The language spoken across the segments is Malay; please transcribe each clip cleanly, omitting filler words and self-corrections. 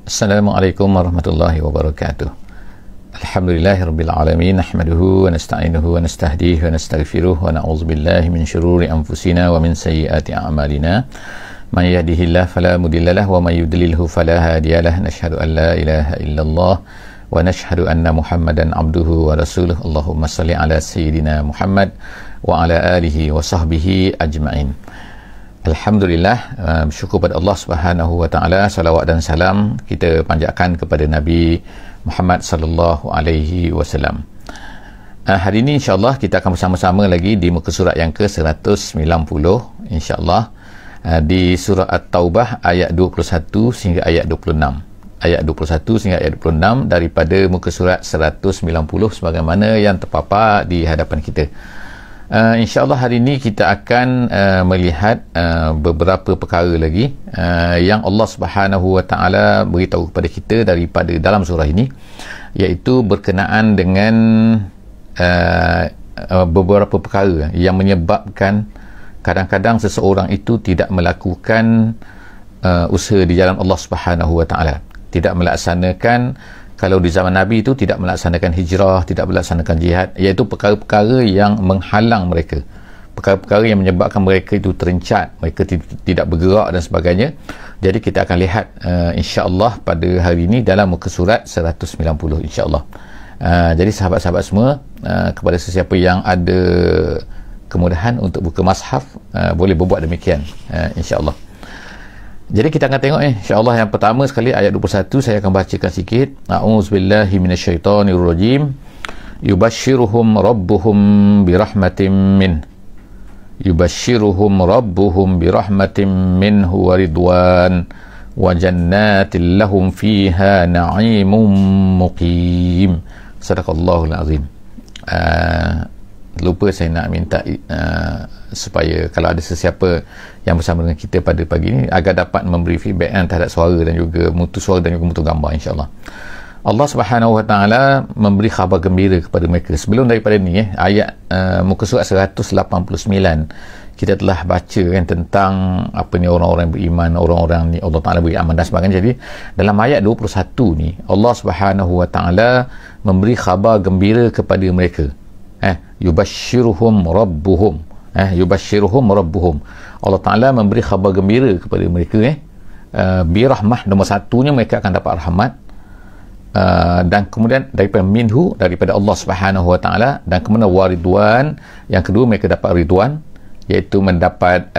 Assalamualaikum warahmatullahi wabarakatuh. Alhamdulillahirabbil alamin, nahmaduhu wa nasta'inuhu wa nastahdihi wa nastaghfiruh wa na'udzubillahi min syururi anfusina wa min sayyiati a'malina. Man yahdihillahu fala mudhillalah wa may yudlilhu fala hadiyalah. Nashhadu an la ilaha illallah wa nashhadu anna Muhammadan abduhu wa rasuluh. Allahumma shalli ala sayyidina Muhammad wa ala alihi wa sahbihi ajma'in. Alhamdulillah, bersyukur pada Allah Subhanahu wa taala, salawat dan salam kita panjatkan kepada Nabi Muhammad sallallahu alaihi wasallam. Hari ini insya-Allah kita akan bersama-sama lagi di muka surat yang ke-190 insya-Allah, di surah At-Taubah ayat 21 sehingga ayat 26. Ayat 21 sehingga ayat 26 daripada muka surat 190 sebagaimana yang terpapar di hadapan kita. InsyaAllah hari ini kita akan melihat beberapa perkara lagi yang Allah Subhanahu wa taala beritahu kepada kita daripada dalam surah ini, iaitu berkenaan dengan beberapa perkara yang menyebabkan kadang-kadang seseorang itu tidak melakukan usaha di jalan Allah Subhanahu wa taala, tidak melaksanakan. Kalau di zaman Nabi itu tidak melaksanakan hijrah, tidak melaksanakan jihad, iaitu perkara-perkara yang menghalang mereka, perkara-perkara yang menyebabkan mereka itu terencat, mereka tidak bergerak dan sebagainya. Jadi kita akan lihat insya-Allah pada hari ini dalam muka surat 190 insya-Allah. Jadi sahabat-sahabat semua, kepada sesiapa yang ada kemudahan untuk buka mushaf, boleh berbuat demikian insya-Allah. Jadi kita akan tengok insya-Allah yang pertama sekali ayat 21, saya akan bacakan sikit. A'udzubillahi minasyaitonirrajim. Yubashshiruhum rabbuhum birahmatin min. Yubashshiruhum rabbuhum birahmatin minhu wa ridwan wa jannatin lahum fiha na'imun muqim. Sadaqallahul azim. Lupa saya nak minta supaya kalau ada sesiapa yang bersama dengan kita pada pagi ini agar dapat memberi feedback terhadap suara dan juga mutu suara dan juga mutu gambar insya-Allah. Allah Subhanahu wa taala memberi khabar gembira kepada mereka. Sebelum daripada ni ayat muka surat 189 kita telah baca kan tentang apa ni orang-orang beriman, orang-orang ni Allah Taala beri aman dan sebagainya. Jadi dalam ayat 21 ni Allah Subhanahu wa taala memberi khabar gembira kepada mereka. Yubashshiruhum rabbuhum. Yubashshiruhum rabbuhum. Allah Ta'ala memberi khabar gembira kepada mereka birahmah. Nombor satunya mereka akan dapat rahmat, dan kemudian daripada minhu, daripada Allah Subhanahu wa taala, dan kemudian waridwan, yang kedua mereka dapat ridwan, iaitu mendapat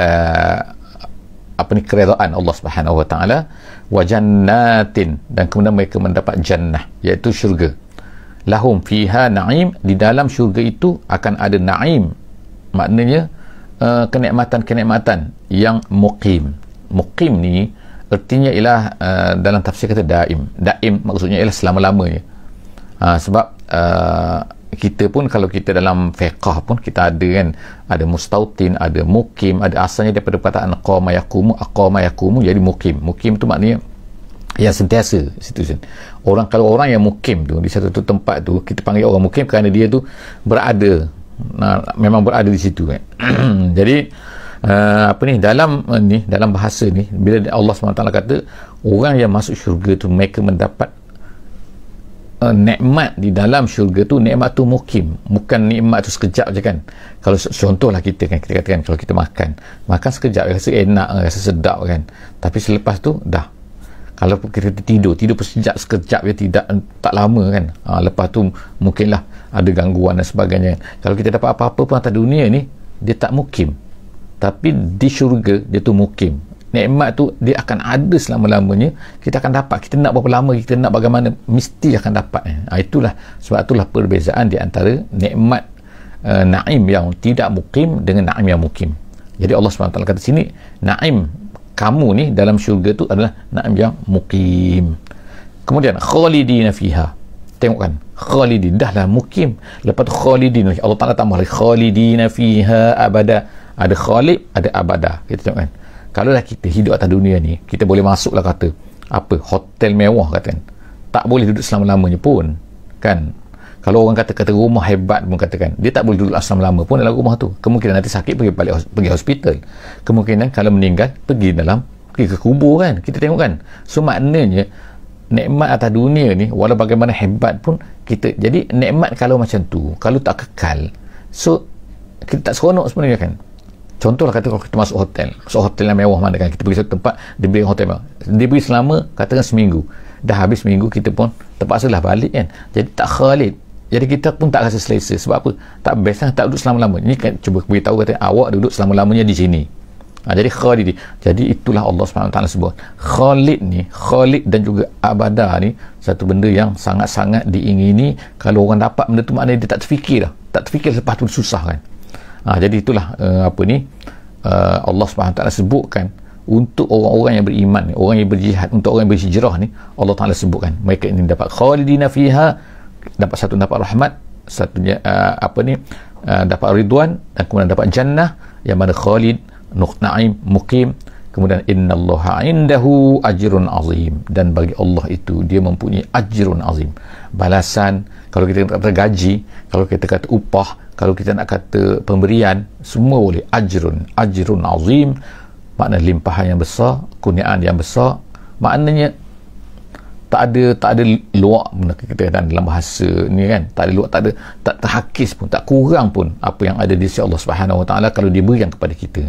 keredaan Allah Subhanahu wa taala, wa jannatin, dan kemudian mereka mendapat jannah, iaitu syurga. Lahum fiha na'im, di dalam syurga itu akan ada na'im, maknanya kenikmatan-kenikmatan yang muqim. Muqim ni artinya ialah dalam tafsir kata daim. Daim maksudnya ialah selama-lamanya. Sebab kita pun kalau kita dalam fiqh pun kita ada kan, ada mustautin, ada muqim, ada asalnya daripada perkataan aqama yaqumu, jadi muqim. Muqim tu maknanya yang sentiasa situ. Kalau orang yang mukim tu di satu tempat tu, kita panggil orang mukim kerana dia tu berada, memang berada di situ kan. Jadi dalam bahasa ni, bila Allah SWT kata orang yang masuk syurga tu mereka mendapat nikmat di dalam syurga tu, nikmat tu mukim, bukan nikmat tu sekejap je kan. Kalau contohlah kita katakan kalau kita makan sekejap rasa enak, rasa sedap kan, tapi selepas tu dah. Kalau kita tidur sekejap ya, tak lama kan, lepas tu mungkinlah ada gangguan dan sebagainya. Kalau kita dapat apa-apa pun atas dunia ni, dia tak mukim, tapi di syurga dia tu mukim. Nikmat tu dia akan ada selama-lamanya, kita akan dapat. Kita nak berapa lama, kita nak bagaimana, mesti akan dapat. Itulah sebab itulah perbezaan di antara nikmat na'im yang tidak mukim dengan na'im yang mukim. Jadi Allah SWT kata sini, na'im kamu ni dalam syurga tu adalah na'im yang muqim. Kemudian khalidina fiha, tengok kan, khalidin dah lah muqim, lepas tu khalidin, Allah Ta'ala tambah lagi khalidina fiha abada. Ada khalid, ada abada. Kita tengok kan, kalau lah kita hidup atas dunia ni, kita boleh masuk lah kata hotel mewah kata kan, tak boleh duduk selama-lamanya pun kan. Kalau orang kata rumah hebat pun katakan, dia tak boleh duduk selama-lama pun dalam rumah tu. Kemungkinan nanti sakit pergi hospital. Kemungkinan kalau meninggal pergi ke kubur kan. Kita tengok kan. So maknanya nikmat atas dunia ni walau bagaimana hebat pun kita, jadi nikmat kalau macam tu, kalau tak kekal, so kita tak seronok sebenarnya kan. Contohlah kata kalau kita masuk hotel yang mewah mana kan, kita pergi satu tempat, dia beri hotel mewah, dia beri selama katakan seminggu, dah habis seminggu kita pun terpaksalah balik kan, jadi tak khalid, jadi kita pun tak rasa selesa. Sebab apa? Tak best lah, tak duduk selama-lama. Ni kan cuba beritahu kata awak duduk selama-lamanya di sini. Jadi khalid, jadi itulah Allah SWT sebut khalid ni, khalid dan juga abada ni satu benda yang sangat-sangat diingini. Kalau orang dapat benda tu maknanya dia tak terfikir dah, tak terfikir lepas tu susah kan. Jadi itulah Allah SWT sebutkan untuk orang-orang yang beriman ni, orang yang berjihad, untuk orang yang berhijrah ni, Allah Ta'ala sebutkan mereka ini dapat khalidina fiha, dapat satu dapat rahmat, satunya dapat ridwan, dan kemudian dapat jannah yang mana khalid, na'im, mukim, kemudian innallaha indahu ajrun azim, dan bagi Allah itu dia mempunyai ajrun azim, balasan. Kalau kita kata gaji, kalau kita kata upah, kalau kita nak kata pemberian, semua boleh. Ajrun azim, makna limpahan yang besar, kurniaan yang besar. Maknanya tak ada luak pun kita kata dalam bahasa ni kan, tak ada luak, tak terhakis pun, tak kurang pun apa yang ada di sisi Allah Subhanahu Wa Taala kalau diberikan kepada kita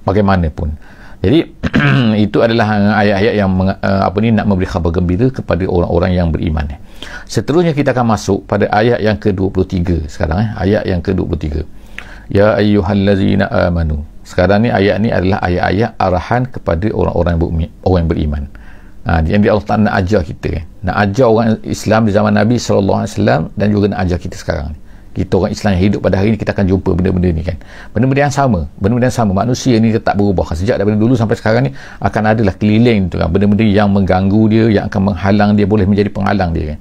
bagaimanapun. Jadi itu adalah ayat-ayat yang nak memberi khabar gembira kepada orang-orang yang beriman. Seterusnya kita akan masuk pada ayat yang ke-23 sekarang, ayat yang ke-23. Ya ayyuhallazina amanu. Sekarang ni ayat ni adalah ayat-ayat arahan kepada orang-orang yang beriman. Yang Allah Ta'ala nak ajar kita, nak ajar orang Islam di zaman Nabi SAW, dan juga nak ajar kita sekarang. Kita orang Islam yang hidup pada hari ini, kita akan jumpa benda-benda ni kan, benda-benda yang sama. Manusia ni tetap berubah sejak daripada dulu sampai sekarang ni, akan adalah keliling tu kan, benda-benda yang mengganggu dia, yang akan menghalang dia, boleh menjadi penghalang dia kan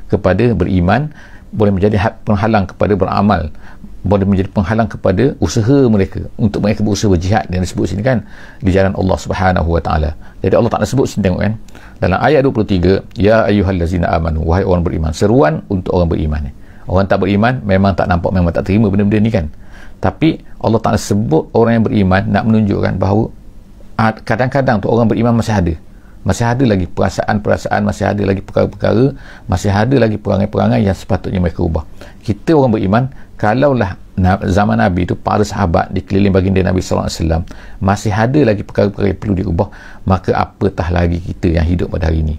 kepada beriman, boleh menjadi penghalang kepada beramal, boleh menjadi penghalang kepada usaha mereka untuk mereka berusaha berjihad yang disebut sini kan, di jalan Allah Subhanahu Wa Taala. Jadi Allah Ta'ala sebut sini, tengok kan, dalam ayat 23, ya ayyuhallazina amanu, wahai orang beriman. Seruan untuk orang beriman. Orang tak beriman memang tak nampak, memang tak terima benda-benda ni kan, tapi Allah Ta'ala sebut orang yang beriman nak menunjukkan bahawa kadang-kadang tu orang beriman masih ada lagi perasaan-perasaan, masih ada lagi perkara-perkara, masih ada lagi perangai-perangai yang sepatutnya mereka ubah. Kita orang beriman, kalaulah zaman Nabi itu para sahabat dikeliling baginda Nabi SAW masih ada lagi perkara-perkara yang perlu diubah, maka apatah lagi kita yang hidup pada hari ini.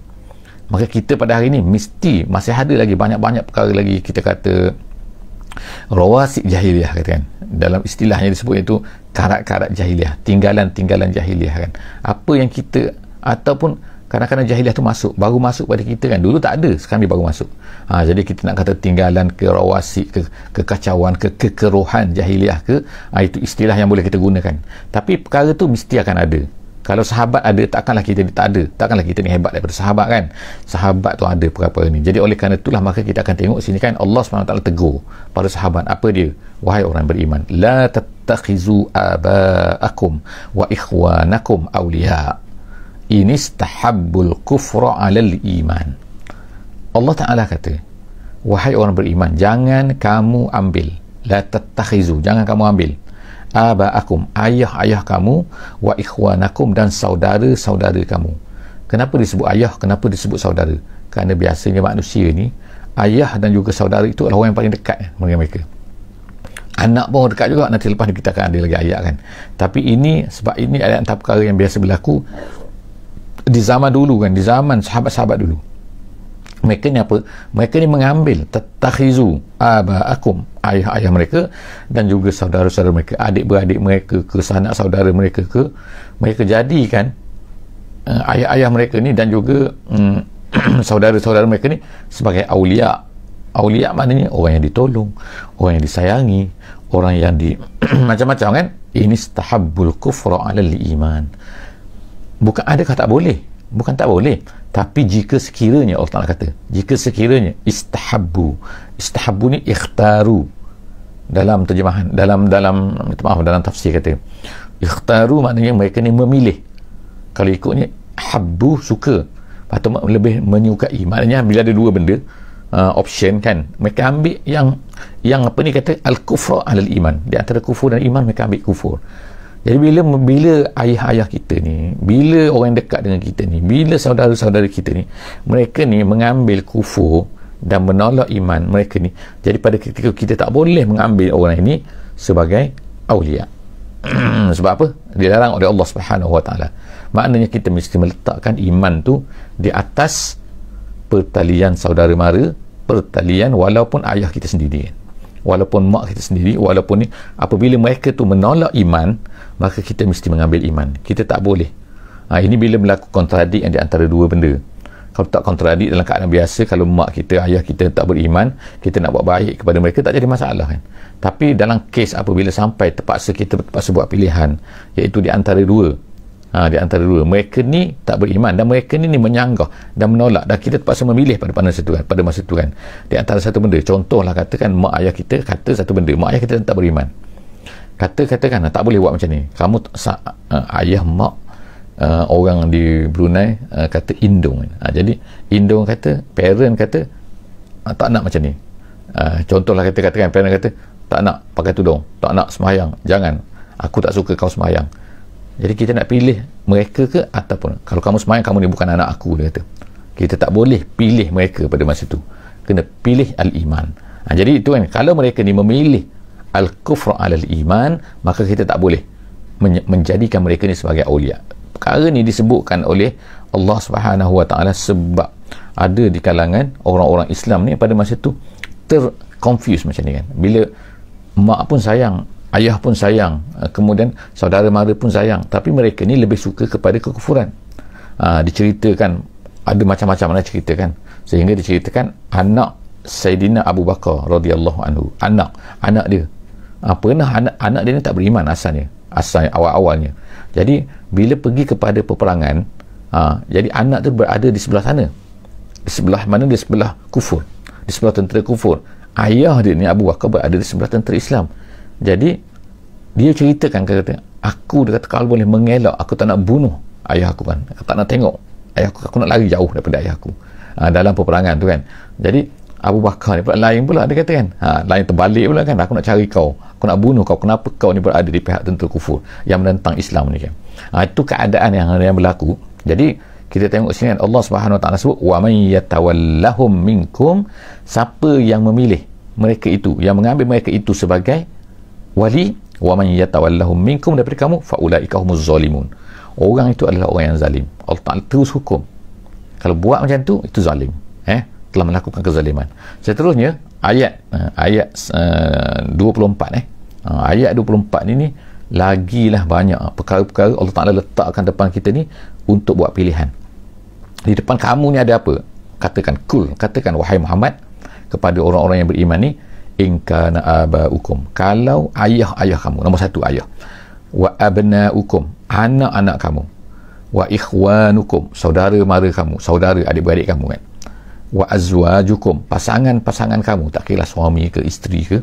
Maka kita pada hari ini mesti masih ada lagi banyak-banyak perkara lagi, kita kata rawasib jahiliyah kata kan, dalam istilahnya disebut itu karat-karat jahiliyah, tinggalan-tinggalan jahiliyah kan, apa yang kita, ataupun kadang-kadang jahiliyah tu baru masuk pada kita kan, dulu tak ada, sekarang dia baru masuk. Jadi kita nak kata tinggalan ke rawasib, ke kekacauan, ke kekeruhan jahiliyah ke, itu istilah yang boleh kita gunakan. Tapi perkara tu mesti akan ada. Kalau sahabat ada, takkanlah kita ni tak ada, takkanlah kita ni hebat daripada sahabat kan. Sahabat tu ada perkara ni. Jadi oleh kerana itulah maka kita akan tengok sini kan, Allah SWT tegur pada sahabat, apa dia? Wahai orang beriman, la tattakhizu aba'akum wa ikhwanakum awliya in istahabbul kufra 'alal iman. Allah Ta'ala kata, wahai orang beriman, jangan kamu ambil, la tattakhizu, jangan kamu ambil aba'akum, ayah-ayah kamu, wa ikhwanakum, dan saudara-saudara kamu. Kenapa disebut ayah, kenapa disebut saudara? Kerana biasanya manusia ni, ayah dan juga saudara itu adalah orang yang paling dekat dengan mereka. Anak pun dekat juga, nanti lepas ni kita akan ada lagi ayat kan. Tapi ini, sebab ini ada antara perkara yang biasa berlaku di zaman dulu kan, di zaman sahabat-sahabat dulu. Mereka ni apa? Mereka ni mengambil tattakhizu aba'akum, ayah-ayah mereka, dan juga saudara-saudara mereka, adik-beradik mereka ke, sanak saudara mereka ke, mereka jadikan ayah-ayah mereka ni dan juga saudara-saudara mereka ni sebagai awliya. Awliya maknanya orang yang ditolong, orang yang disayangi, orang yang macam-macam kan. Ini istahabbul kufra 'alal iman. Bukan ada kata tak boleh, bukan tak boleh, tapi jika sekiranya, Allah Ta'ala kata, jika sekiranya istahabbu ni ikhtaru, dalam terjemahan, dalam tafsir kata ikhtaru maknanya mereka ni memilih. Kalau ikutnya habbu, suka, atau lebih menyukai, maknanya bila ada dua benda option kan, mereka ambil yang apa ni kata al-kufra 'alal iman, di antara kufur dan iman mereka ambil kufur. Jadi bila ayah-ayah kita ni, bila orang dekat dengan kita ni, bila saudara-saudara kita ni, mereka ni mengambil kufur dan menolak iman mereka ni, jadi pada ketika kita tak boleh mengambil orang ini sebagai awliya. Sebab apa? Dilarang oleh Allah Subhanahu Wa Taala. Maknanya kita mesti meletakkan iman tu di atas pertalian saudara mara, pertalian walaupun ayah kita sendiri, walaupun mak kita sendiri, walaupun ni, apabila mereka tu menolak iman, maka kita mesti mengambil iman. Kita tak boleh. Ini bila berlaku kontradik yang di antara dua benda. Kalau tak kontradik dalam keadaan biasa, kalau mak kita, ayah kita tak beriman, kita nak buat baik kepada mereka, tak jadi masalah kan. Tapi dalam kes apabila sampai kita terpaksa buat pilihan, iaitu di antara dua, di antara dua, mereka ni tak beriman dan mereka ni menyanggah dan menolak, dan kita terpaksa memilih pada masa itu kan, di antara satu benda. Contohlah katakan mak ayah kita kata satu benda, mak ayah kita tak beriman, katakan tak boleh buat macam ni, kamu ayah mak orang di Brunei kata indung, jadi indung kata, parent kata tak nak macam ni, contohlah katakan parent kata tak nak pakai tudung, tak nak sembahyang, jangan, aku tak suka kau sembahyang. Jadi kita nak pilih mereka ke, ataupun kalau kamu sembahyang, kamu ni bukan anak aku, dia kata. Kita tak boleh pilih mereka pada masa itu, kena pilih al-iman. Jadi itu kan, kalau mereka ni memilih al-kufr al-iman, maka kita tak boleh menjadikan mereka ni sebagai awliya. Perkara ni disebutkan oleh Allah Subhanahu Wa Taala sebab ada di kalangan orang-orang Islam ni pada masa tu terconfuse macam ni kan, bila mak pun sayang, ayah pun sayang, kemudian saudara mara pun sayang, tapi mereka ni lebih suka kepada kekufuran. Diceritakan ada macam-macam mana ceritakan, sehingga diceritakan anak Sayyidina Abu Bakar radhiyallahu anhu, anak dia pernah anak dia ni tak beriman asalnya awal-awalnya. Jadi bila pergi kepada peperangan, jadi anak tu berada di sebelah sana, di sebelah mana? Di sebelah kufur, di sebelah tentera kufur. Ayah dia ni Abu Bakar berada di sebelah tentera Islam. Jadi dia ceritakan, kata aku, dia kata, kalau boleh mengelak, aku tak nak bunuh ayah aku kan, aku tak nak tengok ayah aku nak lari jauh daripada ayah aku dalam peperangan tu kan. Jadi Abu Bakar ni pula lain pula, dia kata kan, lain terbalik pula kan, aku nak cari kau, aku nak bunuh kau, kenapa kau ni berada di pihak tentera kufur yang menentang Islam ni kan. Itu keadaan yang berlaku. Jadi kita tengok sini kan, Allah Subhanahu Wa Taala sebut wa may yatawallahum minkum, siapa yang memilih mereka itu, yang mengambil mereka itu sebagai wali, wa man yatawallahum minkum, daripada kamu, faulaika humuz zalimun, orang itu adalah orang yang zalim. Allah Ta'ala terus hukum, kalau buat macam tu, itu zalim, telah melakukan kezaliman. Seterusnya ayat 24 ayat 24 ni lagilah banyak perkara-perkara Allah Ta'ala letakkan depan kita ni untuk buat pilihan. Di depan kamu ni ada apa? Katakan wahai Muhammad kepada orang-orang yang beriman ni, in kana abaukum, kalau ayah-ayah kamu, nombor satu ayah, wa abnaukum, anak-anak kamu, wa ikhwanukum, saudara mara kamu, saudara adik-beradik kamu kan, wa azwajukum, pasangan-pasangan kamu, tak kira suami ke isteri ke,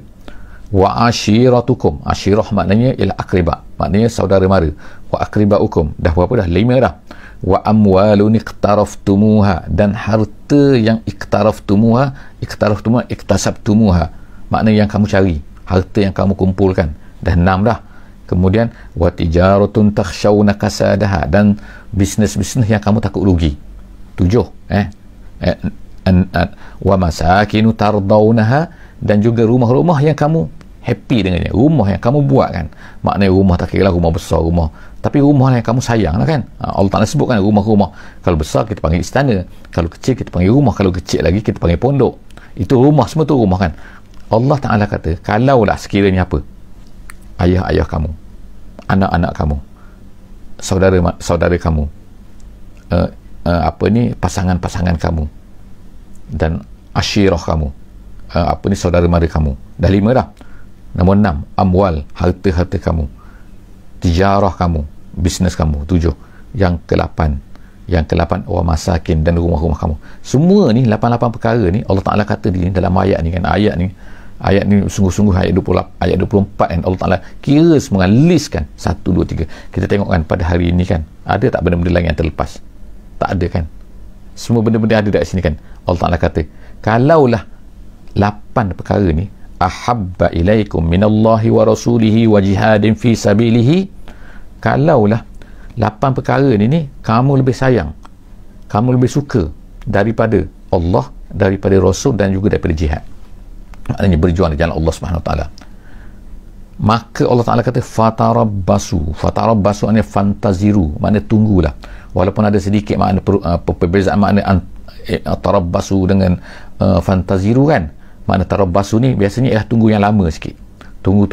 wa ashiratukum, ashirah maknanya ialah akriba, maknanya saudara mara, wa akribaukum, dah berapa dah? 5 dah. Wa amwalun iqtaraftumuha, dan harta yang iqtaraftumuha iktasabtumuha, maknanya yang kamu cari, harta yang kamu kumpulkan, dah 6 dah. Kemudian wa tijaratun takhshawna kasadaha, dan bisnes-bisnes yang kamu takut rugi, 7. Wa masakinu tardawnaha, dan juga rumah-rumah yang kamu happy dengannya, rumah yang kamu buat kan, maknanya rumah tak kira lah rumah besar, rumah, tapi rumah yang kamu sayang lah kan. Allah Ta'ala sebutkan rumah-rumah, kalau besar kita panggil istana, kalau kecil kita panggil rumah, kalau kecil lagi kita panggil pondok, itu rumah, semua tu rumah kan. Allah Ta'ala kata, kalaulah sekiranya apa, ayah-ayah kamu, anak-anak kamu, saudara kamu, pasangan-pasangan kamu, dan asyirah kamu, saudara mara kamu, dah 5 dah. Nombor 6 amwal, harta-harta kamu, tijarah kamu, bisnes kamu, 7. Yang ke-8 wa masakin, dan rumah-rumah kamu. Semua ni 88 perkara ni Allah Ta'ala kata di dalam ayat ni kan. Ayat ni sungguh-sungguh ayat 24 kan, Allah Ta'ala kira semua, list kan, 1, 2, 3. Kita tengok kan pada hari ini kan, ada tak benda-benda lain yang terlepas? Tak ada kan, semua benda-benda ada dekat sini kan. Allah Ta'ala kata, kalaulah 8 perkara ni, ahabba ilaikum minallahi wa rasulihi wa jihadin fi sabilihi, kalaulah 8 perkara ni kamu lebih sayang, kamu lebih suka daripada Allah, daripada Rasul dan juga daripada jihad, maknanya berjuang di jalan Allah Subhanahu Wa Taala, maka Allah Ta'ala kata fatarabbasu maknanya fantaziru, maknanya tunggulah. Walaupun ada sedikit makna perbezaan makna tarabbasu dengan fantaziru kan. Makna tarabbasu ni biasanya ialah tunggu yang lama sikit, tunggu.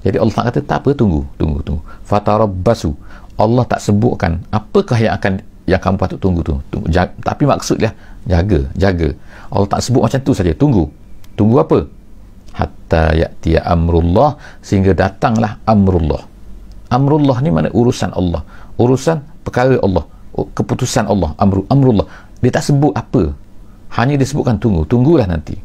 Jadi Allah Ta'ala kata tak apa, tunggu. Fatarabbasu, Allah tak sebutkan apakah yang kamu patut tunggu tu. Tapi maksudnya jaga. Allah tak sebut macam tu saja, tunggu apa? Hatta ya'tiya amrullah, sehingga datanglah amrullah. Amrullah ni mana urusan Allah, urusan perkara Allah, keputusan Allah. Amrullah dia tak sebut apa, hanya disebutkan tunggulah nanti.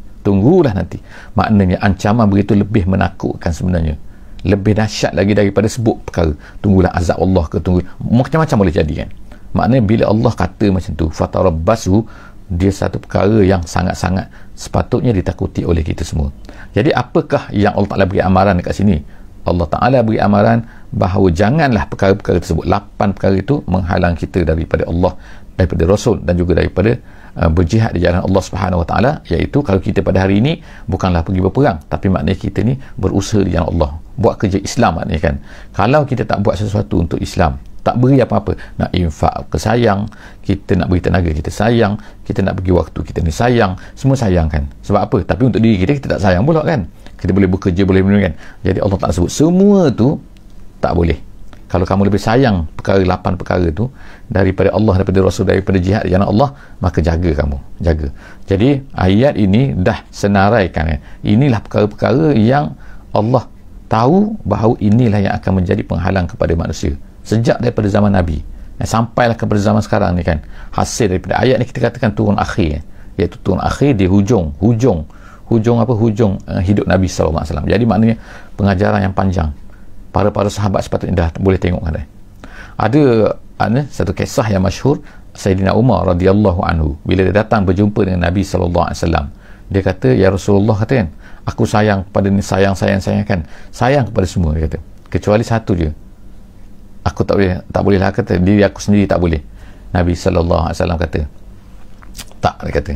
Maknanya ancaman begitu lebih menakutkan sebenarnya, lebih dahsyat lagi daripada sebut perkara. Tunggulah azab Allah ke, tunggu macam-macam boleh jadi kan. Maknanya bila Allah kata macam tu fatarabbasu, dia satu perkara yang sangat-sangat sepatutnya ditakuti oleh kita semua. Jadi apakah yang Allah Ta'ala beri amaran dekat sini? Allah Ta'ala beri amaran bahawa janganlah perkara-perkara tersebut, 8 perkara itu menghalang kita daripada Allah, daripada Rasul dan juga daripada berjihad di jalan Allah Subhanahu Wa Ta'ala. Iaitu kalau kita pada hari ini bukanlah pergi berperang, tapi maknanya kita ni berusaha di jalan Allah, buat kerja Islam maknanya kan. Kalau kita tak buat sesuatu untuk Islam, tak beri apa-apa, nak infak ke sayang, kita nak beri tenaga kita sayang, kita nak bagi waktu kita ni sayang, semua sayang kan. Sebab apa? Tapi untuk diri kita tak sayang pula kan. Kita boleh bekerja, boleh kan. Jadi Allah tak sebut semua tu tak boleh. Kalau kamu lebih sayang perkara 8 perkara tu daripada Allah, daripada Rasul, daripada jihad di jalan Allah, maka jaga. Jadi ayat ini dah senaraikan kan. Inilah perkara-perkara yang Allah tahu bahawa inilah yang akan menjadi penghalang kepada manusia sejak daripada zaman Nabi sampailah kepada zaman sekarang ni kan. Hasil daripada ayat ni kita katakan turun akhir, iaitu turun akhir di hujung hidup Nabi SAW. Jadi maknanya pengajaran yang panjang. Para sahabat sepatutnya dah boleh tengok kan. Ada satu kisah yang masyhur, Sayyidina Umar radhiyallahu anhu bila dia datang berjumpa dengan Nabi SAW, dia kata, ya Rasulullah, kata kan, aku sayang kepada ni, sayang kan, sayang kepada semua, dia kata, kecuali satu je, aku tak boleh lah, kata, diri aku sendiri tak boleh. Nabi SAW kata, tak, dia kata,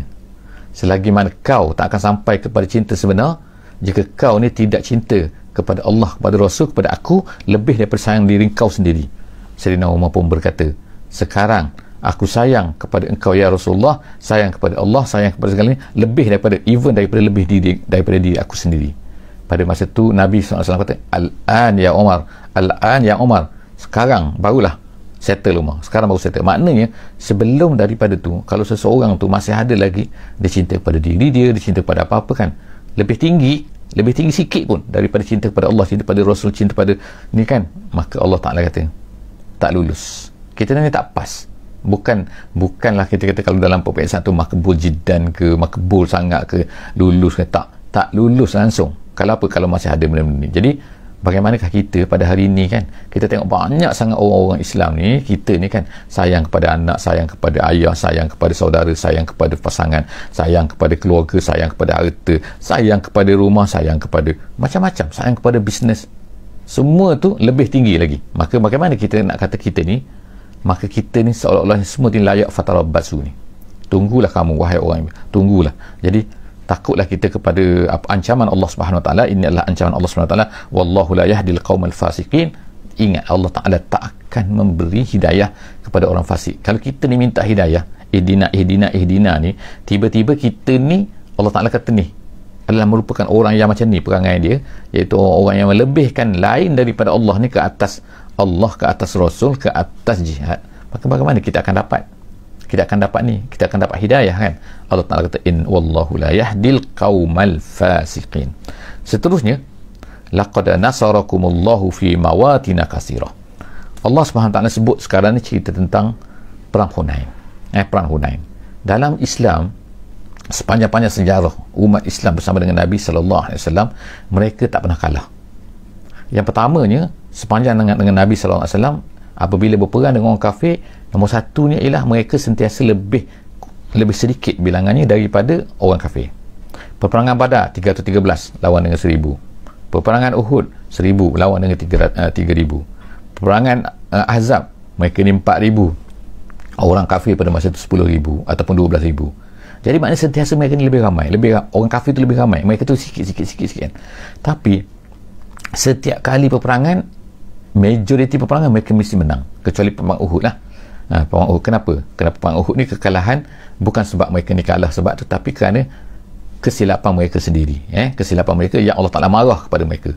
selagi mana kau tak akan sampai kepada cinta sebenar jika kau ni tidak cinta kepada Allah, kepada Rasul, kepada aku lebih daripada sayang diri kau sendiri. Sayyidina Umar pun berkata, sekarang aku sayang kepada engkau ya Rasulullah, sayang kepada Allah, sayang kepada segalanya lebih daripada diri aku sendiri. Pada masa tu Nabi SAW kata, al-an ya Umar, sekarang barulah settle Umar, sekarang baru settle. Maknanya sebelum daripada tu, kalau seseorang tu masih ada lagi dia cinta pada diri dia cinta pada apa-apa kan, lebih tinggi sikit pun daripada cinta kepada Allah, cinta pada Rasul, cinta pada ni kan, maka Allah Ta'ala kata tak lulus, kita ni tak pas. Bukanlah kita kata kalau dalam peperiksaan tu makbul jiddan ke, makbul sangat ke, lulus ke, tak lulus langsung. Kalau masih ada benda-benda ni. Jadi bagaimanakah kita pada hari ini kan, kita tengok banyak sangat orang-orang Islam ni, kita ni kan sayang kepada anak, sayang kepada ayah, sayang kepada saudara, sayang kepada pasangan, sayang kepada keluarga, sayang kepada harta, sayang kepada rumah, sayang kepada macam-macam, sayang kepada bisnes, semua tu lebih tinggi lagi. Maka bagaimana kita nak kata kita ni, maka kita ni seolah-olah semua ni layak fatarabbasu ni. Tunggulah kamu wahai orang, tunggulah. Jadi takutlah kita kepada ancaman Allah Subhanahu Wa Taala. Ini adalah ancaman Allah Subhanahu Wa Taala, wallahu la yahdil qaumal fasiqin. Ingat, Allah Taala tak akan memberi hidayah kepada orang fasik. Kalau kita ni minta hidayah, ihdina ni, tiba-tiba kita ni Allah Taala kata ni adalah merupakan orang yang macam ni perangai dia, iaitu orang yang melebihkan lain daripada Allah ni ke atas Allah, ke atas Rasul, ke atas jihad. Maka bagaimana kita akan dapat hidayah kan? Allah Ta'ala kata, in wallahu la yahdil qaumal fasiqin. Seterusnya, laqad nasarakumullahu fi mawatin katsirah. Allah SWT sebut sekarang ni cerita tentang perang Hunain. Dalam Islam, sepanjang-panjang sejarah umat Islam bersama dengan Nabi SAW, mereka tak pernah kalah. Yang pertamanya, sepanjang dengan Nabi SAW, apabila berperang dengan orang kafir, nombor satunya ialah mereka sentiasa lebih sedikit bilangannya daripada orang kafir. Peperangan Badar 313 lawan dengan 1000. Peperangan Uhud 1000 lawan dengan 3000. peperangan Ahzab, mereka ni 4,000 orang kafir pada masa itu 10,000 ataupun 12,000. Jadi maknanya sentiasa mereka ni lebih ramai, orang kafir tu lebih ramai, mereka tu sikit kan. Tapi setiap kali peperangan, majoriti peperangan mereka mesti menang, kecuali perang Uhud lah. Perang Uhud, kenapa perang Uhud ni kekalahan bukan sebab mereka ni kalah sebab tu, tapi kerana kesilapan mereka sendiri, kesilapan mereka yang Allah Ta'ala marah kepada mereka.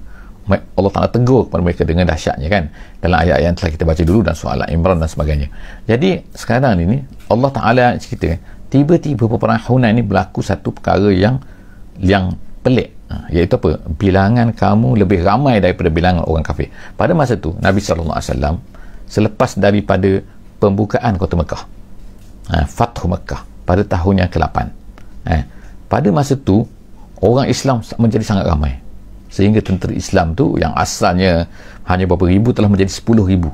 Allah Ta'ala tegur kepada mereka dengan dahsyatnya kan, dalam ayat-ayat yang telah kita baca dulu dan surah Al-Imran dan sebagainya. Jadi sekarang ni Allah Ta'ala cerita, tiba-tiba peperangan Hunain ni berlaku satu perkara yang pelik, iaitu apa? Bilangan kamu lebih ramai daripada bilangan orang kafir. Pada masa tu Nabi SAW selepas daripada pembukaan kota Mekah, Fathu Mekah pada tahun yang ke-8, pada masa tu orang Islam menjadi sangat ramai, sehingga tentera Islam tu yang asalnya hanya beberapa ribu telah menjadi 10,000.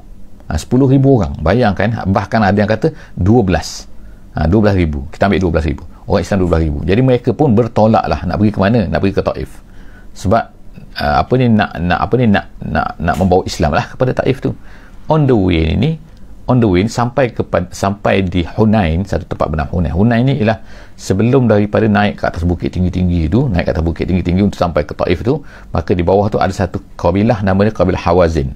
10,000 orang, bayangkan, bahkan ada yang kata 12,000. Kita ambil 12,000 orang Islam, 12,000. Jadi mereka pun bertolak lah, nak pergi ke mana? Nak pergi ke Taif, sebab nak membawa Islam lah kepada Taif tu. On the way sampai di Hunain, satu tempat bernama Hunain. Hunain ni ialah sebelum daripada naik ke atas bukit tinggi-tinggi tu, untuk sampai ke Taif tu, maka di bawah tu ada satu kabilah namanya kabilah Hawazin.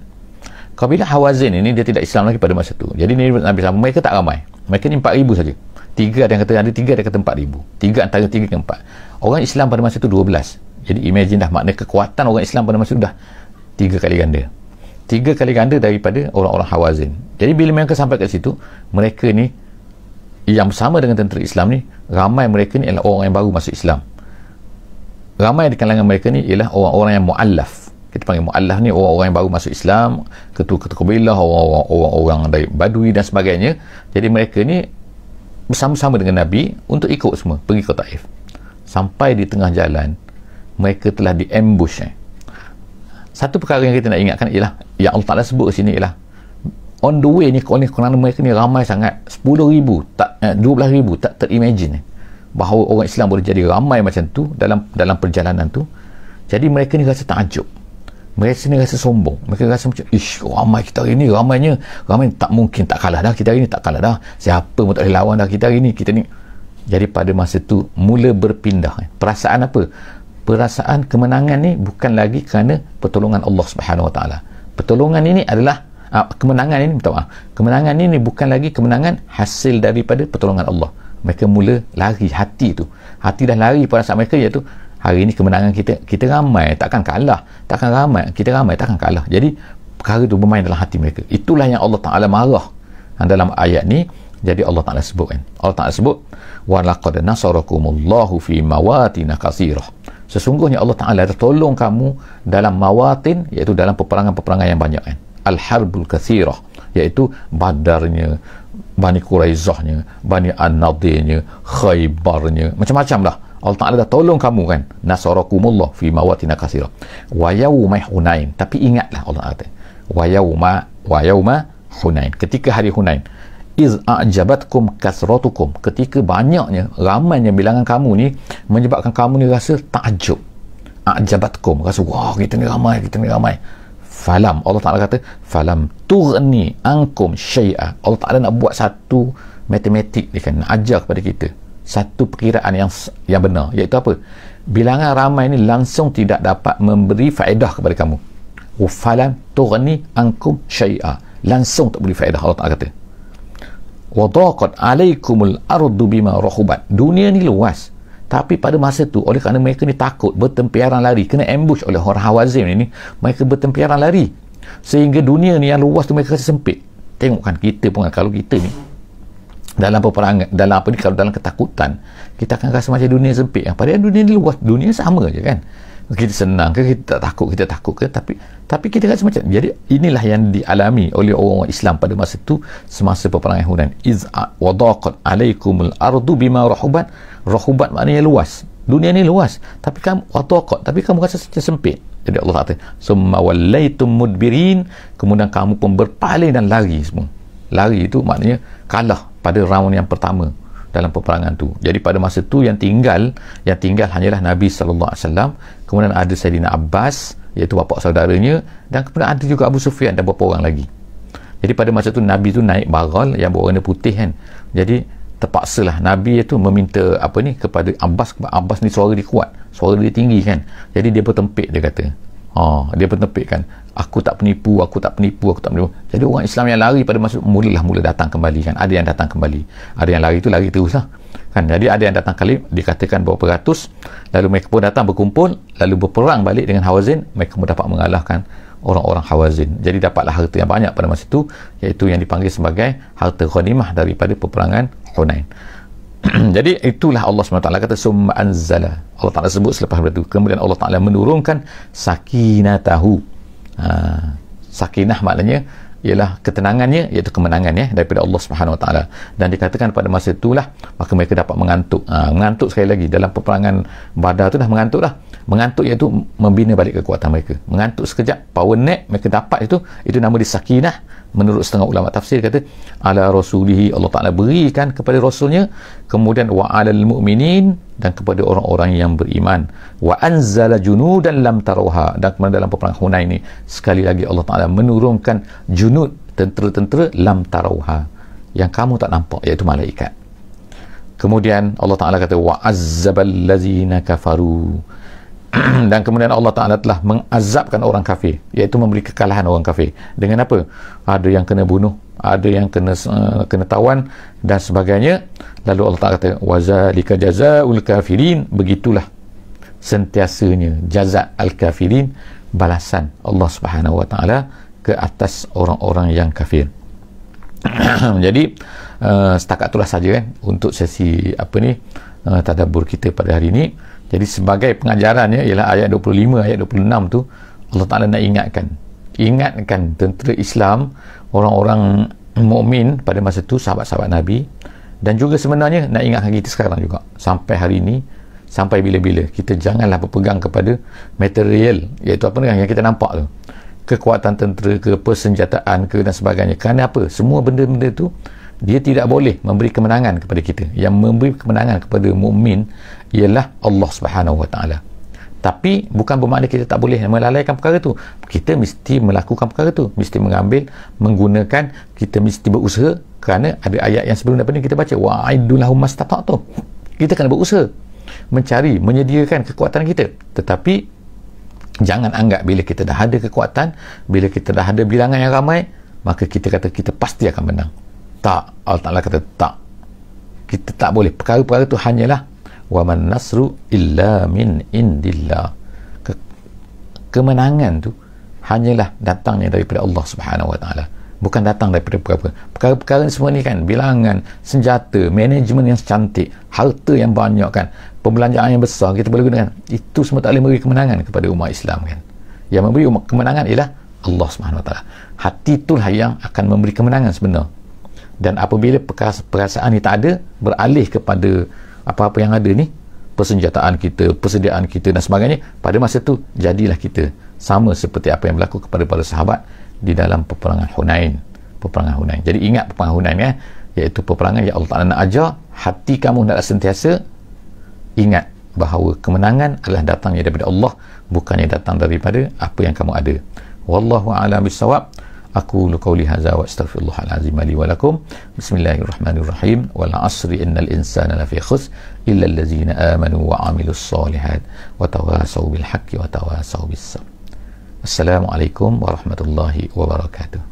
Kabilah Hawazin ini dia tidak Islam lagi pada masa tu. Jadi ni Nabi SAW, mereka tak ramai, mereka ni 4,000 saja. Ada yang kata 4,000. Antara 3 ke 4. Orang Islam pada masa tu 12. Jadi imagine dah, makna kekuatan orang Islam pada masa tu dah 3 kali ganda daripada orang-orang Hawazin. Jadi bila mereka sampai kat situ, mereka ni yang bersama dengan tentera Islam ni, ramai mereka ni ialah orang yang baru masuk Islam. Ramai di kalangan mereka ni ialah orang-orang yang mu'allaf. Kita panggil mu'allaf ni orang-orang yang baru masuk Islam, ketua-ketua kabilah, orang-orang dari Badui dan sebagainya. Jadi mereka ni bersama-sama dengan Nabi untuk ikut semua pergi ke Taif. Sampai di tengah jalan, mereka telah di-ambush. Satu perkara yang kita nak ingatkan ialah, yang Allah Ta'ala sebut di sini ialah, on the way ni, kerana mereka ni ramai sangat, 10,000, 12,000, tak terimagine bahawa orang Islam boleh jadi ramai macam tu dalam perjalanan tu. Jadi mereka ni rasa takjub, mereka ni rasa sombong, mereka rasa macam, ramai kita hari ni, ramai tak mungkin tak kalah dah kita hari ni, tak kalah dah, siapa pun tak boleh lawan dah kita hari ni, kita ni. Jadi pada masa tu mula berpindah perasaan apa? Perasaan kemenangan ni bukan lagi kerana pertolongan Allah Subhanahu Wa Taala. Pertolongan ini adalah kemenangan ini bukan lagi kemenangan hasil daripada pertolongan Allah. Mereka mula lari, hati dah lari perasaan mereka, iaitu hari ini kemenangan kita ramai, takkan kalah. Kita ramai, takkan kalah. Jadi perkara tu bermain dalam hati mereka. Itulah yang Allah Ta'ala marah dalam ayat ni. Jadi Allah Ta'ala sebut Allah Ta'ala sebut, wa laqad nasarakumullahu fi mawatin katsirah. Sesungguhnya Allah Ta'ala dah tolong kamu dalam mawatin, iaitu dalam peperangan-peperangan yang banyak al-harbul katsirah, iaitu Badarnya, Bani Quraizahnya, Bani An-Nadirnya, Khaybarnya, macam-macam lah. Allah Ta'ala dah tolong kamu nasarakumullah fi mawatin katsirah wa yawma Hunain. Tapi ingatlah Allah kata, wa yawma Hunain, ketika hari Hunain, iz a'jabatkum kasratukum, ketika ramainya bilangan kamu ni menyebabkan kamu ni rasa takjub. A'jabatkum, rasa wah kita ni ramai. Falam, Allah Ta'ala kata, falam tughni ankum syai'a. Allah Ta'ala nak buat satu matematik dia nak ajar kepada kita satu perkiraan yang benar, iaitu apa? Bilangan ramai ni langsung tidak dapat memberi faedah kepada kamu. Falam tughni ankum syai'a, langsung tak beri faedah. Allah Ta'ala kata, wadaqat alaikumul ardu bima rahubat. Dunia ni luas, tapi pada masa tu oleh kerana mereka ni takut, bertempiaran lari, kena ambush oleh orang Hawazin ni, mereka bertempiaran lari, sehingga dunia ni yang luas tu mereka rasa sempit. Tengokkan kita pun, kalau kita ni dalam peperangan, kalau dalam ketakutan, kita akan rasa macam dunia sempit. Padahal dunia ni luas, dunia sama je kan. Kita senang ke, kita takut ke, tapi kita rasa macam. Jadi inilah yang dialami oleh orang Islam pada masa itu, semasa peperangan Hunain. Iz wadaqat alaikumul ardu bima rahubat. Rahubat maknanya luas, dunia ni luas, tapi kamu rasa sempit. Jadi Allah kata, summa wallaitum mudbirin, kemudian kamu pun berpaling dan lari semua. Lari itu maknanya kalah pada round yang pertama dalam peperangan tu. Jadi pada masa tu yang tinggal hanyalah Nabi SAW, kemudian ada Sayyidina Abbas, iaitu bapa saudaranya, dan kemudian ada juga Abu Sufyan dan beberapa orang lagi. Jadi pada masa tu Nabi tu naik baral yang berwarna putih kan. Jadi terpaksalah Nabi itu meminta kepada Abbas. Abbas ni suara dia kuat, suara dia tinggi kan. Jadi dia bertempik, dia kata. Dia bertempik kan. Aku tak penipu. Jadi orang Islam yang lari pada masa mula datang kembali kan. Ada yang datang kembali. Ada yang lari tu lari terus lah. Kan, jadi ada yang datang kali, dikatakan berapa ratus, lalu mereka pun datang berkumpul, lalu berperang balik dengan Hawazin, mereka pun dapat mengalahkan orang-orang Hawazin. Jadi dapatlah harta yang banyak pada masa itu, iaitu yang dipanggil sebagai harta ghanimah daripada peperangan Hunain. Jadi itulah Allah SWT kata summa anzala. Allah Ta'ala sebut selepas itu, kemudian Allah Ta'ala menurunkan sakinatahu. Sakinah maknanya ialah ketenangannya, iaitu kemenangannya daripada Allah Subhanahu Wa Taala. Dan dikatakan pada masa itulah maka mereka dapat mengantuk. Mengantuk sekali lagi dalam peperangan Badar tu dah mengantuk dah. Mengantuk iaitu membina balik kekuatan mereka. Mengantuk sekejap, power nap mereka dapat itu nama dia sakinah. Menurut setengah ulama tafsir kata ala rasulihi, Allah Ta'ala berikan kepada rasulnya, kemudian wa alal mu'minin, dan kepada orang-orang yang beriman, wa anzala junudan lam tarawha, dan kemudian dalam peperangan Hunain ini sekali lagi Allah Ta'ala menurunkan junud, tentera-tentera lam tarawha, yang kamu tak nampak, iaitu malaikat. Kemudian Allah Ta'ala kata wa azzabal lazina kafaru, dan kemudian Allah Ta'ala telah mengazabkan orang kafir, iaitu memberi kekalahan orang kafir. Dengan apa? Ada yang kena bunuh, ada yang kena tawan dan sebagainya. Lalu Allah Ta'ala kata wazalika jazaa'ul kafirin, begitulah sentiasanya jazaa' al-kafirin, balasan Allah Subhanahu Wa Ta'ala ke atas orang-orang yang kafir. Jadi setakat itulah saja kan untuk sesi tadabbur kita pada hari ini. Jadi sebagai pengajarannya ialah ayat 25, ayat 26 tu Allah Ta'ala nak ingatkan tentera Islam, orang-orang mukmin pada masa tu, sahabat-sahabat Nabi, dan juga sebenarnya nak ingatkan kita sekarang juga, sampai hari ini, sampai bila-bila, kita janganlah berpegang kepada material, iaitu yang kita nampak tu, kekuatan tentera ke, persenjataan ke dan sebagainya. Kerana apa? Semua benda-benda tu dia tidak boleh memberi kemenangan kepada kita. Yang memberi kemenangan kepada mukmin ialah Allah Subhanahu Wa Taala. Tapi bukan bermakna kita tak boleh melalaikan perkara tu. Kita mesti melakukan perkara tu, mesti mengambil, menggunakan, kita mesti berusaha. Kerana ada ayat yang sebelum daripada ni kita baca wa'iddu lahum mastata'tum. Kita kena berusaha mencari, menyediakan kekuatan kita. Tetapi jangan anggap bila kita dah ada kekuatan, bila kita dah ada bilangan yang ramai, maka kita kata kita pasti akan menang. Tak, Allah Ta'ala kata tak, kita tak boleh. Perkara-perkara tu hanyalah wa man nasru illa min indillah. Kemenangan tu hanyalah datangnya daripada Allah Subhanahu Wa Ta'ala, bukan datang daripada perkara-perkara semua ni kan, bilangan, senjata, manajemen yang cantik, harta yang banyak kan, pembelanjaan yang besar kita boleh gunakan, itu semua tak boleh memberi kemenangan kepada umat Islam kan. Yang memberi kemenangan ialah Allah Subhanahu Wa Ta'ala. Hati itulah yang akan memberi kemenangan sebenar. Dan apabila perasaan ni tak ada, beralih kepada apa-apa yang ada ni, persenjataan kita, persediaan kita dan sebagainya, pada masa tu jadilah kita sama seperti apa yang berlaku kepada para sahabat di dalam peperangan Hunain. Jadi ingat peperangan Hunain ya, iaitu peperangan yang Allah Ta'ala nak ajar hati kamu nak sentiasa ingat bahawa kemenangan adalah datangnya daripada Allah, bukannya datang daripada apa yang kamu ada. Wallahu a'lam bissawab. Aqulu qawli hadza wa astaghfirullahal azim li wa lakum. Bismillahirrahmanirrahim. Wal 'asri innal insana lafi khusr illa allazina amanu wa 'amilus solihat wa tawasaw bil haqqi wa tawasaw bis sabr. Assalamualaikum warahmatullahi wabarakatuh.